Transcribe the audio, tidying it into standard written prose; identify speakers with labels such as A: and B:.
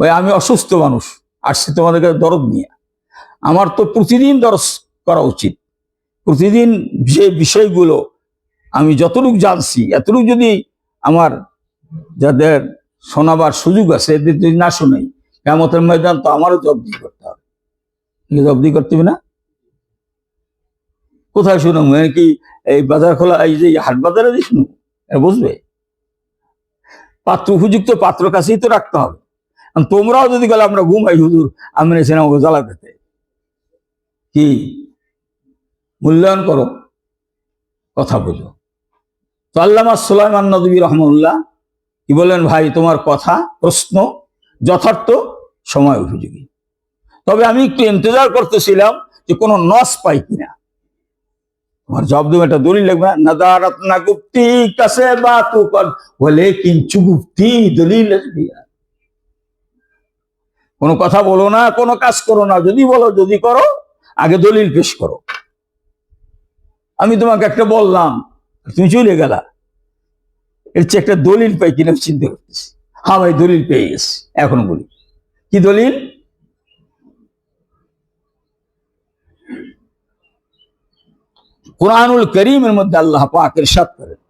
A: ওই আমি অসুস্থ মানুষ, আসছি তোমাদের কাছে দরদ নিয়ে। আমার তো প্রতিদিন দরস করা উচিত। প্রতিদিন যে বিষয়গুলো আমি যতটুকু জানছি, এতটুকু যদি আমার যাদের শোনাবার সুযোগ আছে এদের যদি না শোনাই, কিয়ামতের ময়দান তো আমারও জবাবদিহি করতে হবে। জবাবদিহি করতে হবে না? কোথায় শুনো? কি এই বাজার খোলা, এই যে হাট বাজারে দিয়ে শুনো? বুঝবে? পাত্র, উপযুক্ত পাত্র কাছেই তো রাখতে হবে। তোমরাও যদি গেলে আমরা ঘুমাই হুজুর, আমি আমাকে জ্বালা পেতে, কি মূল্যায়ন করো, কথা বোঝো। তো আল্লামা সুলাইমান নদভী রহমাতুল্লাহ কি বলেন, ভাই তোমার কথা প্রশ্ন যথার্থ, সময় উপযোগী। তবে আমি একটু ইন্তজার করতেছিলাম যে কোনো নস পাই কিনা। তোমার জবাব দেবো, একটা দলিল লাগবে না, নাদারাত না গুপ্তি কাছে বা তু কর বলে কিঞ্চু গুপ্তি দলিল। কোনো কথা বলো না, কোনো কাজ করো না, যদি বলো যদি করো আগে দলিল পেশ করো। আমি তোমাকে একটা বললাম, তুমি চলে গেলা, এর চেয়ে একটা দলিল পাই কিনা চিন্তা করতেছি। হ্যাঁ ভাই, দলিল পেয়ে গেছি। এখনো বলি, কি দলিল? কুরআনুল কারীমের মধ্যে আল্লাহ পাক ইরশাদ করেন,